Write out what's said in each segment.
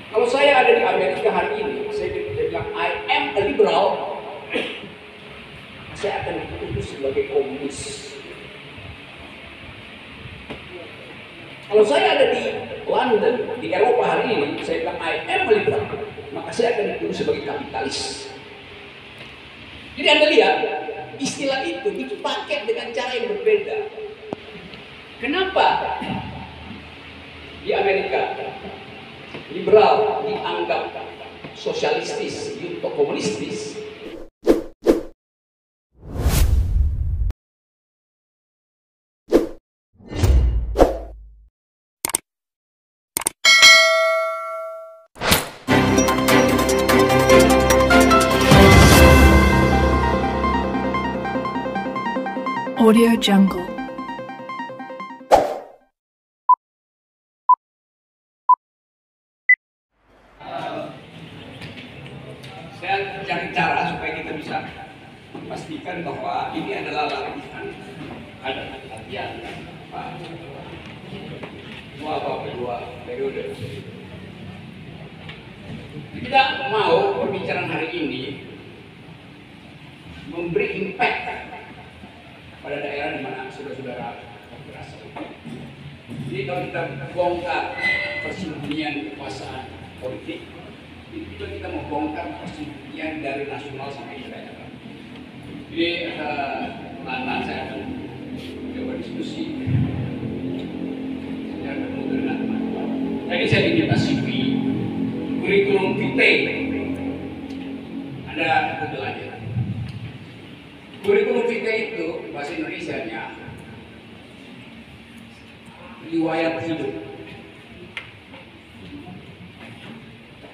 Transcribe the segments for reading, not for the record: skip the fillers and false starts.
Kalau saya ada di Amerika hari ini, saya bilang I am a liberal, saya akan dituduh sebagai komunis. Kalau saya ada di London, di Eropa hari ini, saya bilang I am a liberal, maka saya akan dituduh sebagai kapitalis. Jadi Anda lihat, istilah itu dipakai dengan cara yang berbeda. Kenapa di Amerika liberal dianggap sosialistis, atau komunistis? Audio Jungle. Saya cari cara supaya kita bisa memastikan bahwa ini adalah latihan, ada latihan kedua periode. Kita mau pembicaraan hari ini memberi impact pada daerah di mana saudara-saudara berasal. Jadi kalau kita bongkar persembunyian kekuasaan politik, itu kita mau bongkar persembunyian dari nasional sampai daerah. Jadi pelan-pelan saya akan coba diskusi secara ketemu dengan teman-teman. Tadi saya diminta CV, kurikulum vitae. Anda Google aja. Kurikulum vitae itu bahasa Indonesianya riwayat hidup.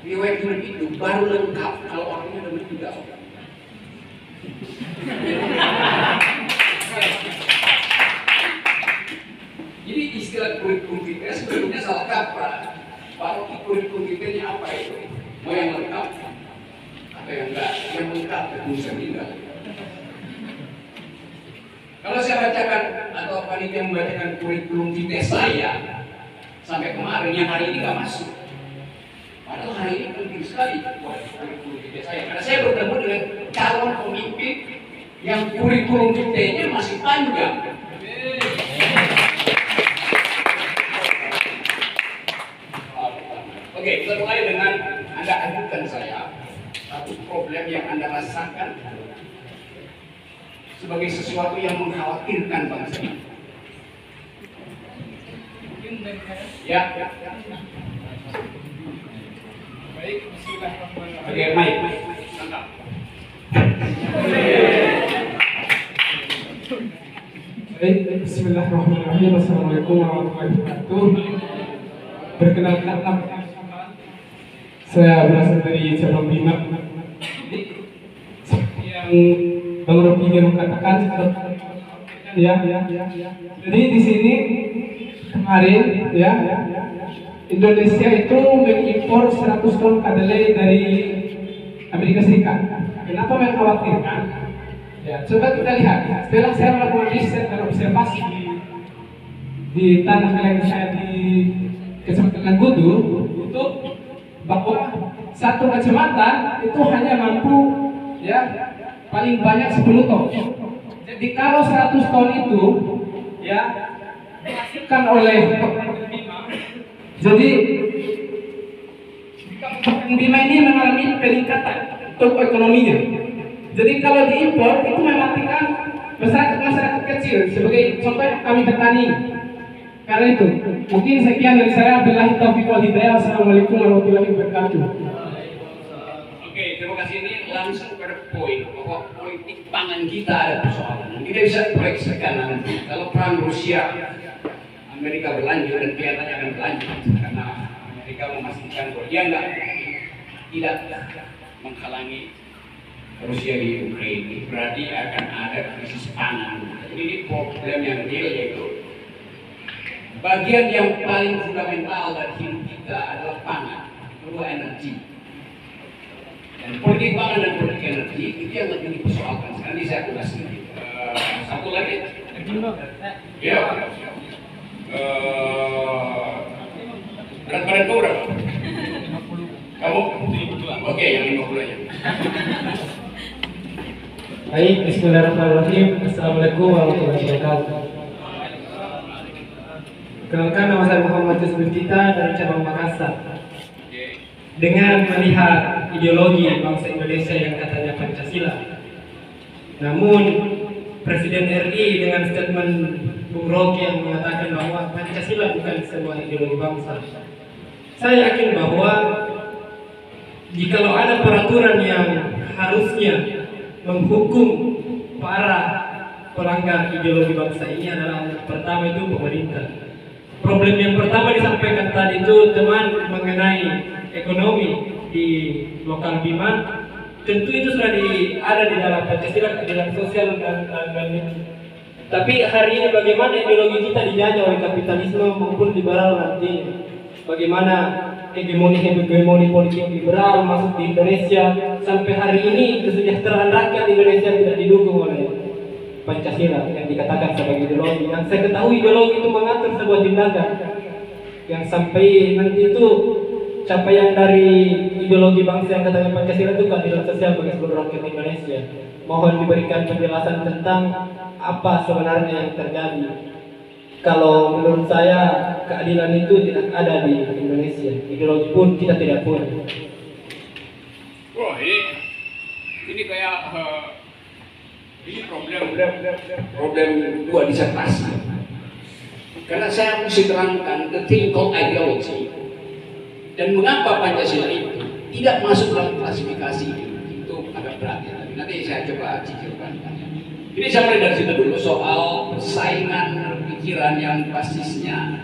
Riwayat hidup itu baru lengkap kalau orangnya udah meninggal. Jadi istilah kurikulum vitae sebetulnya salah kaprah. Baru kurikulum vitae-nya apa itu? Mau yang lengkap atau yang enggak? Yang lengkap itu bisa meninggal. Kalau saya bacakan atau panitia membacakan kurikulum vitae saya sampai kemarin yang hari ini nggak masuk. Padahal hari ini penting sekali kurikulum vitae saya karena saya bertemu dengan calon pemimpin yang kurikulum vitae-nya masih panjang. Oke, kita mulai dengan Anda ajukan saya satu problem yang Anda rasakan sebagai sesuatu yang mengkhawatirkan bangsa ini. Ya. Baik, bismillahirrahmanirrahim. Oke, baik. Mantap. Baik, bismillahirrahmanirrahim. Assalamualaikum warahmatullahi wabarakatuh. Perkenalkan, saya berasal dari cabang Bima. Yang Bang Rocky katakan, ya. Jadi di sini kemarin, ya, Indonesia itu mengimpor 100 ton kedelai dari Amerika Serikat. Kenapa mengkhawatirkan? Ya, coba kita lihat. Setelah saya melakukan riset dan observasi di tanah milik saya di Kecamatan Gudu, itu bahwa satu kecamatan itu hanya mampu, ya, paling banyak 10 ton. Jadi kalau 100 ton itu, ya, dihasilkan oleh jadi Kabupaten Bima ini mengalami peningkatan untuk ekonominya. Jadi kalau diimpor itu mematikan masyarakat kecil sebagai contoh kami petani. Karena itu mungkin sekian dari saya. Billahi taufiq wal hidayah. Assalamualaikum warahmatullahi wabarakatuh. Oke, terima kasih. Ini langsung pada poin bahwa politik pangan kita ada persoalan. Kita bisa proyeksikan nanti kalau perang Rusia Amerika berlanjut dan kelihatannya akan berlanjut karena Amerika memastikan bahwa dia tidak menghalangi Rusia di Ukraina. Berarti akan ada krisis pangan. Jadi ini problem yang real, yaitu bagian yang paling fundamental dari hidup kita adalah pangan, kedua energi. Dan politik pangan dan politik energi itu yang lebih dipersoalkan. Sekarang ini saya ulas sedikit. Satu lagi. Ya. Berat badan kau berapa? Kamu 72. Oke, yang 50 aja. Baik, bismillahirrahmanirrahim. Assalamualaikum warahmatullahi wabarakatuh. Kenalkan, nama saya Muhammad Yusuf Tita dari cabang Makassar. Dengan melihat ideologi bangsa Indonesia yang katanya Pancasila, namun Presiden RI dengan statement Bung Rocky yang mengatakan bahwa Pancasila bukan sebuah ideologi bangsa, saya yakin bahwa jikalau ada peraturan yang harusnya menghukum para pelanggar ideologi bangsa ini adalah pertama itu pemerintah. Problem yang pertama disampaikan tadi itu teman mengenai ekonomi di lokal Bima, tentu itu sudah ada di dalam Pancasila, keadilan sosial dan tapi hari ini bagaimana ideologi kita dijajah oleh kapitalisme maupun liberal nanti, bagaimana hegemoni politik liberal masuk di Indonesia sampai hari ini kesejahteraan rakyat Indonesia tidak didukung oleh Pancasila yang dikatakan sebagai ideologi. Yang saya ketahui ideologi itu mengatur sebuah tindakan yang sampai nanti itu capaian dari ideologi bangsa yang katanya Pancasila itu keadilan sosial bagi seluruh rakyat Indonesia. Mohon diberikan penjelasan tentang apa sebenarnya yang terjadi. Kalau menurut saya keadilan itu tidak ada di Indonesia, ideologi pun kita tidak punya. Wah, ini kayak ini problem dua disertasi. Karena saya mesti terangkan the thing called ideology. Dan mengapa Pancasila itu tidak masuk dalam klasifikasi itu agak berat ya. Nanti saya coba cicilkan. Ini saya mulai dari situ dulu soal persaingan pikiran yang basisnya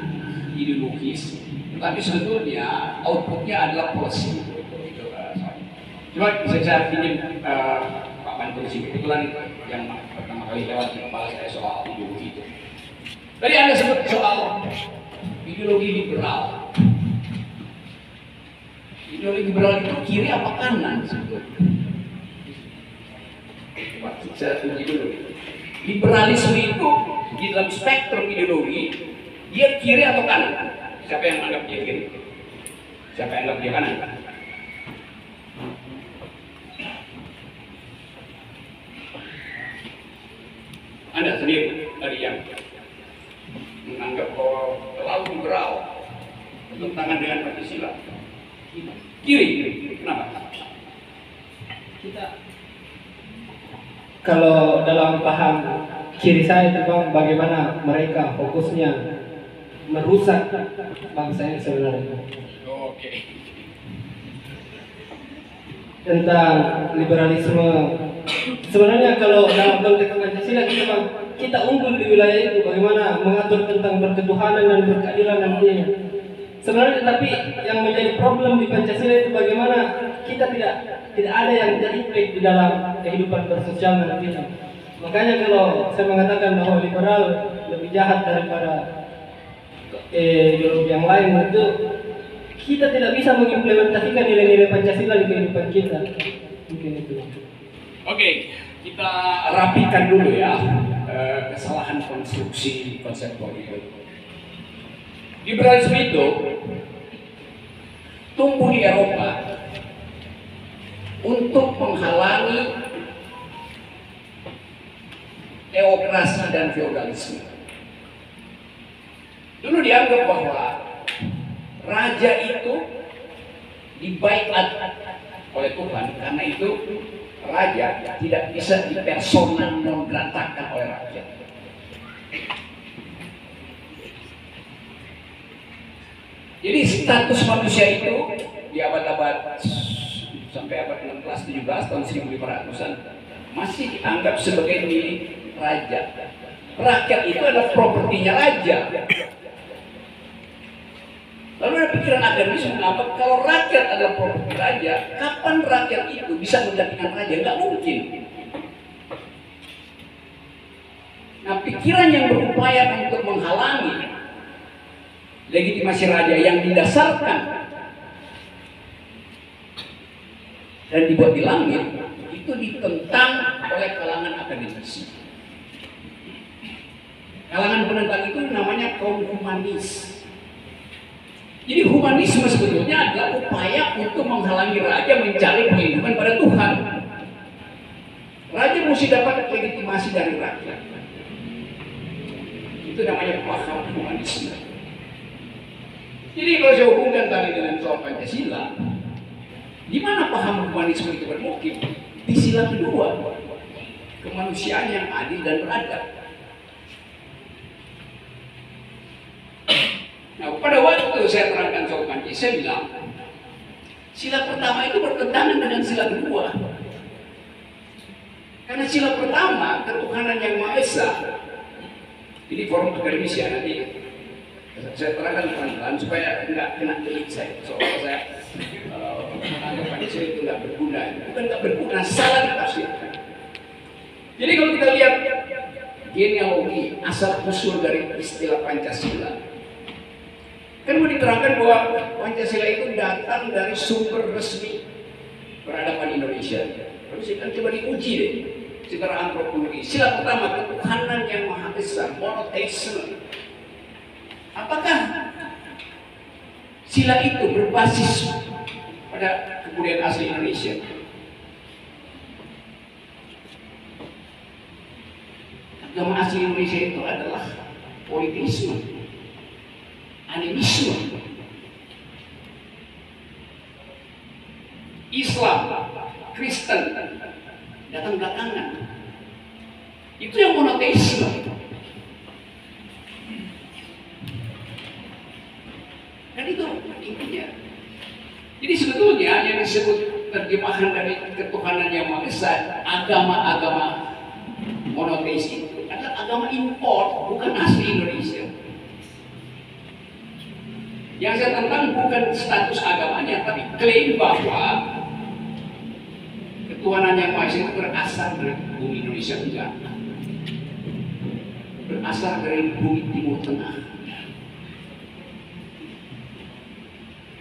ideologis, tapi sebetulnya outputnya adalah policy. Coba bisa saya pinjam Pak Bantul sih, kebetulan yang pertama kali lewat di kepala saya soal ideologi itu. Tadi Anda sebut soal ideologi liberal. Ideologi liberal itu kiri apa kanan sebetulnya? Saya uji dulu. Liberalisme itu di dalam spektrum ideologi dia kiri atau kanan? Siapa yang anggap dia kiri? Siapa yang anggap dia kanan? Anda sendiri dari yang menganggap bahwa terlalu liberal bertentangan dengan Pancasila. Kiri, kenapa? Kalau dalam paham kiri saya itu Bang, bagaimana mereka fokusnya merusak bangsa ini sebenarnya. Oke. Tentang liberalisme, sebenarnya kalau dalam konteks Pancasila kita unggul di wilayah itu, bagaimana mengatur tentang berketuhanan dan berkeadilan nantinya. Sebenarnya tapi yang menjadi problem di Pancasila itu bagaimana kita tidak ada yang terimplik di dalam kehidupan bersosial nantinya. Makanya kalau saya mengatakan bahwa liberal lebih jahat daripada ideologi yang lain, itu kita tidak bisa mengimplementasikan nilai-nilai Pancasila di kehidupan kita. Mungkin itu. Oke, kita rapikan dulu ya kesalahan konstruksi konseptual itu. Liberalisme itu tumbuh di Eropa untuk menghalangi teokrasi dan feodalisme. Dulu dianggap bahwa raja itu dibaiat oleh Tuhan, karena itu raja tidak bisa dipersona non gratakan oleh rakyat. Jadi status manusia itu di abad-abad sampai abad 16-17 tahun 1500-an masih dianggap sebagai milik raja. Rakyat itu adalah propertinya raja. Lalu ada pikiran akademis mengapa kalau rakyat adalah properti raja, kapan rakyat itu bisa menggantikan raja? Nggak mungkin. Nah, pikiran yang berupaya untuk menghalangi legitimasi raja yang didasarkan dan dibuat di langit itu ditentang oleh kalangan akademisi. Kalangan penentang itu namanya kaum humanis. Jadi humanisme sebetulnya adalah upaya untuk menghalangi menghalangi raja mencari perlindungan pada Tuhan. Raja mesti dapat legitimasi dari rakyat. Itu namanya paham humanisme. Jadi kalau saya hubungkan tadi dengan soal Pancasila, di mana paham humanisme itu bermukim? Di sila kedua, kemanusiaan yang adil dan beradab. Nah, pada waktu saya terangkan soal Pancasila, saya bilang, sila pertama itu bertentangan dengan sila kedua. Karena sila pertama, ketuhanan yang Maha Esa. Ini forum akademisi ya, nanti saya terangkan pelan-pelan supaya nggak kena delik saya. Soalnya saya menganggap Pancasila itu nggak berguna. Bukan nggak berguna, salah ditafsirkan. Jadi kalau kita lihat genealogi asal usul dari istilah Pancasila, kan mau diterangkan bahwa Pancasila itu datang dari sumber resmi peradaban Indonesia. Lalu saya kan coba diuji deh secara antropologi. Sila pertama, ketuhanan yang Maha Esa, monoteisme. Apakah sila itu berbasis pada kebudayaan asli Indonesia? Agama asli Indonesia itu adalah politisme, animisme, Islam, Kristen datang belakangan. Itu yang monoteisme. Kan itu intinya. Jadi sebetulnya yang disebut terjemahan dari ketuhanan yang Maha Esa, agama-agama monoteis itu adalah agama impor, bukan asli Indonesia. Yang saya tentang bukan status agamanya, tapi klaim bahwa ketuhanan yang Maha Esa itu berasal dari bumi Indonesia, enggak. Berasal dari bumi Timur Tengah.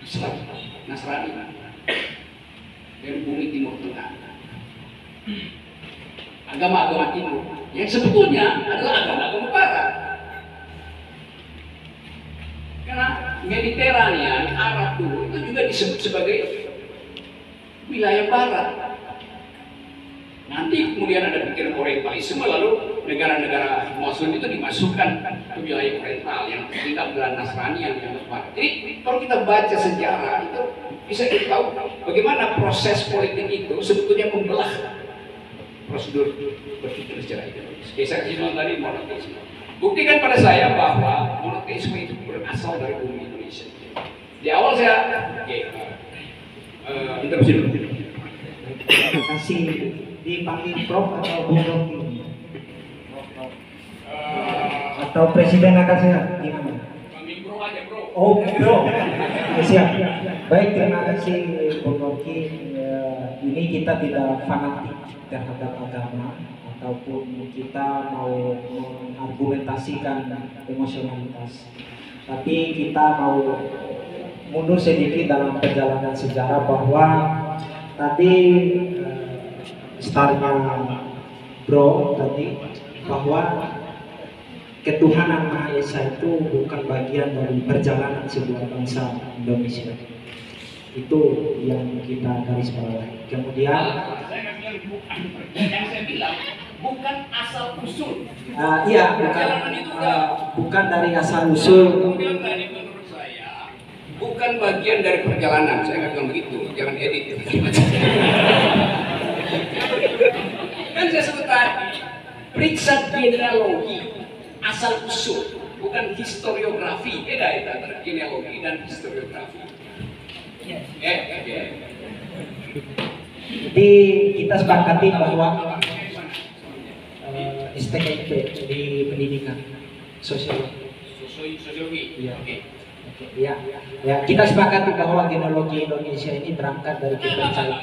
Islam, Nasrani, dari bumi Timur Tengah. Agama-agama Timur yang sebetulnya adalah agama-agama Barat. Karena Mediterania, Arab dulu itu juga disebut sebagai wilayah Barat. Nanti kemudian ada pikiran Orientalisme, lalu negara-negara Muslim itu dimasukkan ke wilayah Oriental yang tidak beran Nasrani yang Barat. Jadi kalau kita baca sejarah itu bisa kita tahu bagaimana proses politik itu sebetulnya membelah prosedur berpikir secara ideologis. Saya bilang tadi monoteisme. Buktikan pada saya bahwa monoteisme itu berasal dari bumi Indonesia. Di awal saya interupsi dulu. Terima kasih. Dipanggil Prof atau Bung Rocky? Atau Presiden akan sehat? Gimana? Panggil bro aja bro. Oh bro, siap. Baik, terima kasih Bung Rocky. Ini kita tidak fanatik terhadap agama ataupun kita mau mengargumentasikan emosionalitas, tapi kita mau mundur sedikit dalam perjalanan sejarah bahwa tadi startnya bro tadi bahwa ketuhanan Maha Esa itu bukan bagian dari perjalanan sebuah bangsa Indonesia. Itu yang kita garis bawahi. Kemudian saya nggak bilang bukan, yang saya bilang bukan asal usul. iya bukan dari asal usul. Kemudian tadi menurut saya bukan bagian dari perjalanan. Saya nggak bilang begitu, jangan edit. Kan saya sebut tadi periksa genealogi asal usul, bukan historiografi. Beda itu antara genealogi dan historiografi. Jadi kita sepakati bahwa STKIP di pendidikan sosiologi. Sosiologi. Iya. Ya, kita sepakati bahwa genealogi Indonesia ini berangkat dari kepercayaan.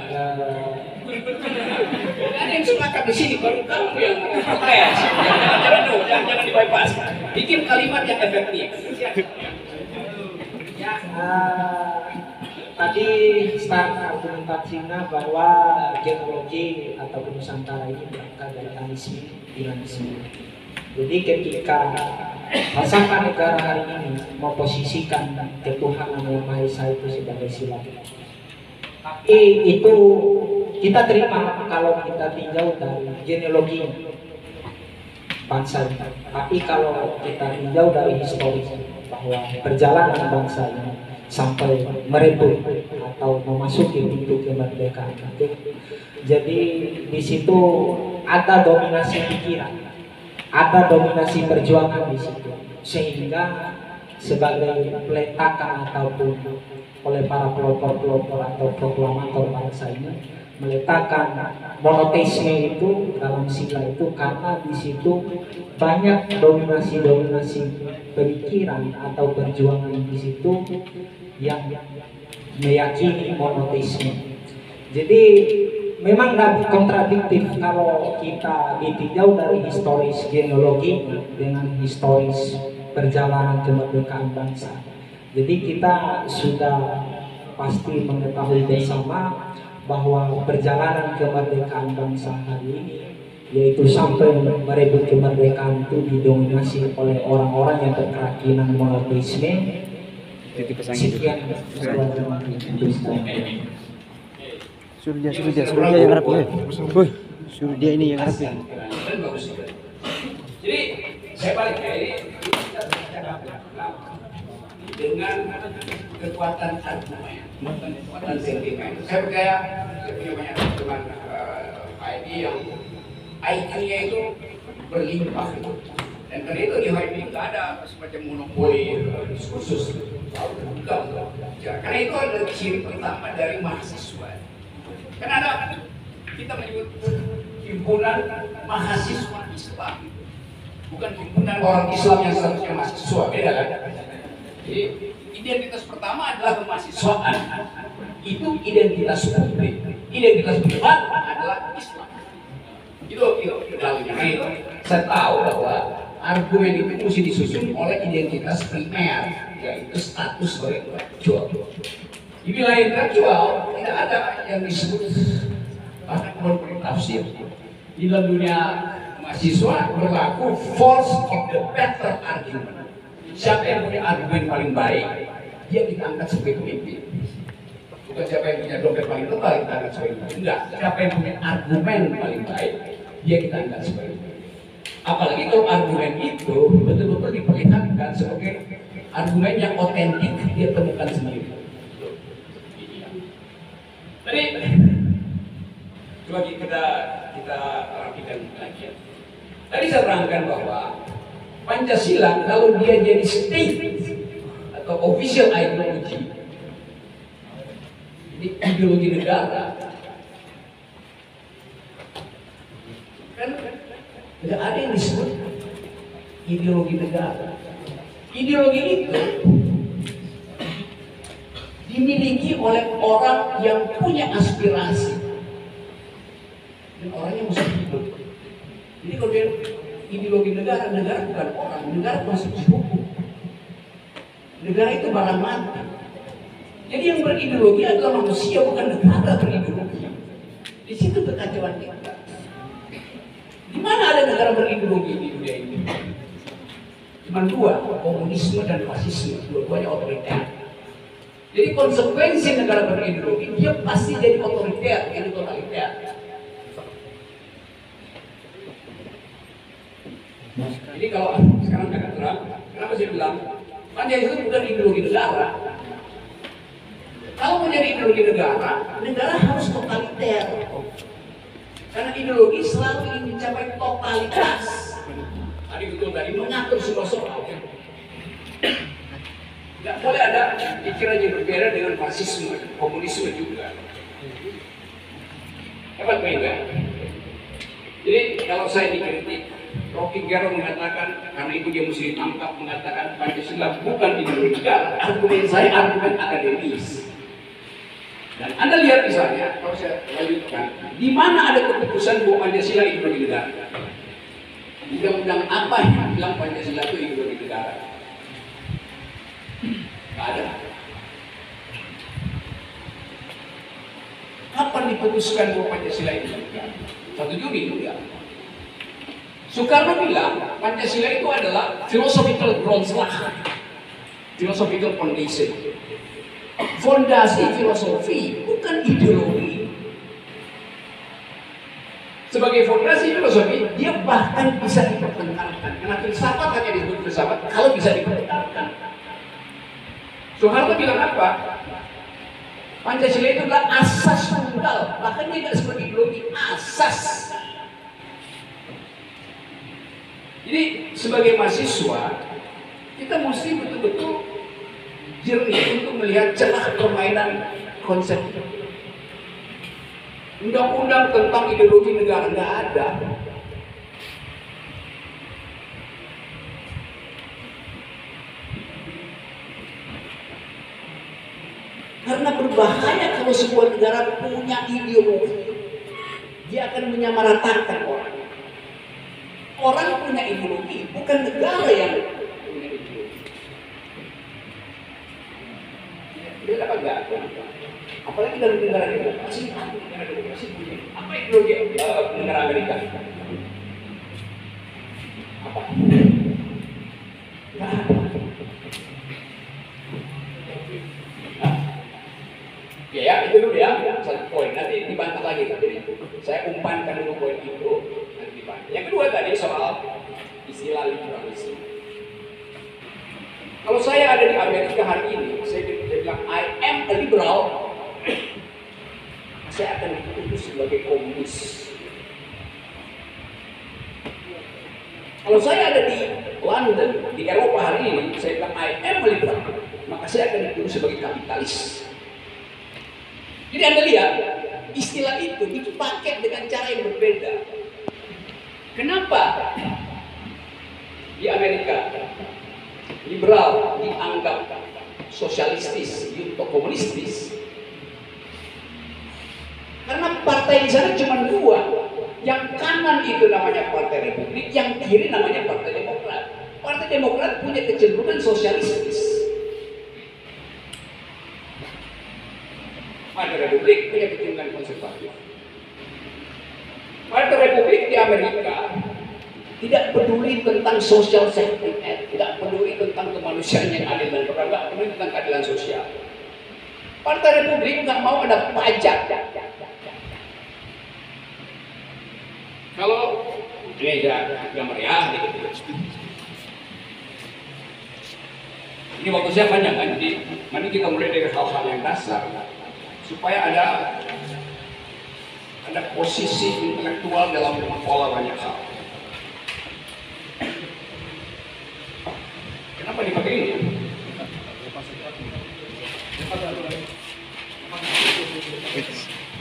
Ada yang sepakat di sini, baru kamu yang percaya. Jangan di-bypass. Bikin kalimat yang efektif. Tadi start argumentasinya bahwa genealogi atau Nusantara ini berangkat dari animisme. Jadi ketika pasangan negara hari ini memposisikan ketuhanan yang Maha Esa itu sebagai sila, Tapi itu kita terima kalau kita tinjau dari genealogi bangsa ini. Tapi kalau kita tinjau dari historis bahwa perjalanan bangsa ini sampai merebut atau memasuki pintu kemerdekaan itu, jadi di situ ada dominasi pikiran, ada dominasi perjuangan di situ, sehingga sebagai peletakan ataupun oleh para pelopor-pelopor atau proklamator bangsa ini meletakkan monoteisme itu dalam sila itu, karena di situ banyak dominasi pemikiran atau perjuangan di situ yang meyakini monoteisme. Jadi memang nggak kontradiktif kalau kita ditinjau dari historis genealogi dengan historis perjalanan kemerdekaan bangsa. Jadi kita sudah pasti mengetahui bersama bahwa perjalanan kemerdekaan bangsa hari ini, yaitu sampai merebut kemerdekaan, itu didominasi oleh orang-orang yang berkeyakinan monoteisme. Sekian. Suruh dia yang rapi. Woi, suruh dia ini yang rapi. Jadi saya balik ya, ini kita bicara dengan kekuatan argumen, kekuatan sentimen. Saya percaya saya punya banyak teman ID yang IQ-nya itu berlimpah, dan karena itu di HIP nggak ada semacam monopoli diskursus. Karena itu adalah ciri pertama dari mahasiswa. Kan ada kita menyebut himpunan mahasiswa Islam, bukan himpunan orang Islam yang seharusnya mahasiswa, beda kan? Jadi identitas pertama adalah kemahasiswaan, itu identitas publik. Identitas privat adalah Islam. Itu dalamnya. Saya tahu bahwa argumen itu mesti disusun oleh identitas primer, yaitu status sebagai intelektual. Di wilayah intelektual tidak ada yang disebut bahkan bertafsir. Di dalam dunia mahasiswa berlaku force of the better argument. Siapa yang punya argumen paling baik, dia diangkat sebagai pemimpin. Bukan siapa yang punya dompet paling tebal kita angkat sebagai pemimpin. Enggak, siapa yang punya argumen paling baik, dia kita angkat sebagai pemimpin. Apalagi kalau argumen itu betul-betul diperlihatkan sebagai argumen yang otentik, dia temukan sendiri. Tadi coba kita rapikan lagi. Tadi saya terangkan bahwa Pancasila kalau dia jadi state atau official ideology, jadi ideologi negara, kan tidak ada yang disebut ideologi negara. Ideologi itu dimiliki oleh orang yang punya aspirasi dan orangnya mesti hidup. Jadi kalau dia ideologi negara bukan orang, negara konstitusi hukum. Negara itu barang mati. Jadi yang berideologi adalah manusia, bukan negara berideologi. Di situ kekacauan kita. Di mana ada negara berideologi di dunia ini? Cuma dua, komunisme dan fasisme, dua-duanya otoriter. Jadi konsekuensi negara berideologi, dia pasti jadi otoriter, jadi totaliter. Jadi kalau sekarang agak terang, kenapa saya bilang Pancasila itu bukan ideologi negara. Kalau mau jadi ideologi negara, negara harus totaliter. Karena ideologi selalu ingin mencapai totalitas. Tadi betul tadi mengatur semua soal. Tidak boleh ada pikiran yang berbeda dengan fasisme, komunisme juga. Hebat main kan? Jadi kalau saya dikritik, Rocky Gerung mengatakan karena itu dia mesti ditangkap, mengatakan Pancasila bukan ideologi negara. Argumen saya argumen akademis. Dan Anda lihat misalnya, kalau saya lanjutkan, di mana ada keputusan bahwa Pancasila ideologi negara? Undang-undang apa yang bilang Pancasila itu ideologi negara? Tidak ada. Kapan diputuskan bahwa Pancasila itu? 1 Juni juga. Soekarno bilang Pancasila itu adalah philosophical Grundlage, philosophical foundation, fondasi filosofi, bukan bukan ideologi. Sebagai fondasi filosofi, dia bahkan bisa dipertentangkan. Karena filsafat hanya disebut filsafat kalau bisa dipertentangkan. Soeharto bilang apa? Pancasila itu adalah asas tunggal, bahkan dia tidak seperti ideologi, asas. Jadi sebagai mahasiswa, kita mesti betul-betul jernih untuk melihat celah permainan konsep. Undang-undang tentang ideologi negara nggak ada. Karena berbahaya kalau sebuah negara punya ideologi, dia akan menyamaratakan orang. Orang punya ideologi, bukan negara yang punya ideologi. Dia dapat nggak? Apalagi dalam negara demokrasi, negara demokrasi punya apa ideologi negara Amerika? Apa? Nggak ada. Oke ya, itu dulu ya, satu poin. Nanti dibantah lagi. Jadi saya umpankan dulu poin itu, nanti dibantah. Yang kedua tadi soal istilah liberalisme. Kalau saya ada di Amerika hari ini, saya bilang I am a liberal, saya akan dituduh sebagai komunis. Kalau saya ada di London, di Eropa hari ini, saya bilang I am a liberal, maka saya akan dituduh sebagai kapitalis. Jadi Anda lihat, istilah itu dipakai dengan cara yang berbeda. Kenapa di Amerika liberal dianggap sosialistis, atau komunistis? Karena partai di sana cuma dua. Yang kanan itu namanya Partai Republik, yang kiri namanya Partai Demokrat. Partai Demokrat punya kecenderungan sosialistis. Partai Republik punya kecenderungan konservatif. Partai Republik di Amerika tidak peduli tentang social safety net, tidak peduli tentang kemanusiaan yang adil dan beradab, tidak peduli tentang keadilan sosial. Partai Republik nggak mau ada pajak. Kalau ini gambar ya, ini waktu saya panjang kan, jadi mari kita mulai dari hal-hal yang dasar supaya ada posisi intelektual dalam pola banyak hal. Kenapa dipakai ini?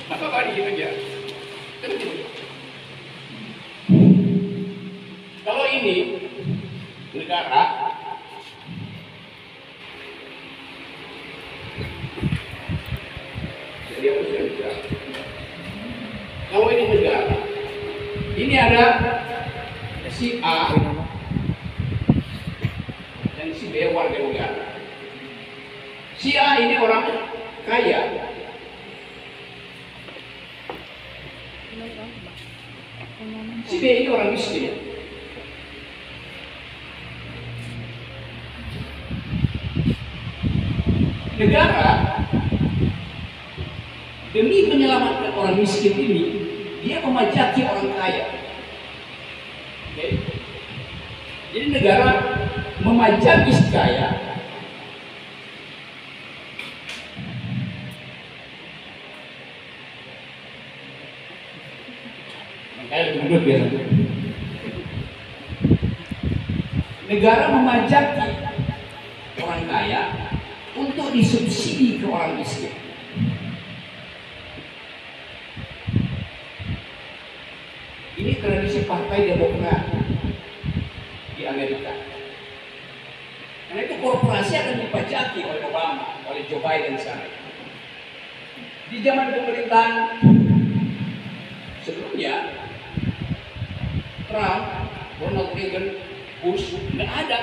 Apa di sini aja? Kalau ini negara, jadi apa saja. Kalau ini negara, ini ada si A dan si B warga negara. Si A ini orang kaya. Si B ini orang miskin. Negara demi menyelamatkan orang miskin ini, dia memajaki orang kaya. Okay. Jadi negara memajaki si kaya. Negara memajaki orang kaya untuk disubsidi ke orang miskin. Ini tradisi Partai Demokrat di Amerika. Karena itu korporasi akan dipajaki oleh Obama, oleh Joe Biden sekarang. Di zaman pemerintahan sebelumnya, Trump, Ronald Reagan, Bush, nggak ada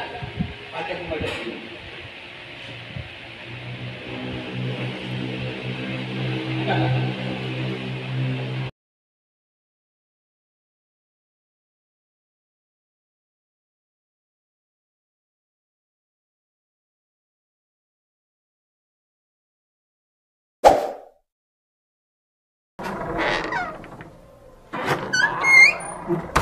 pajak ini. Enggak. Oke.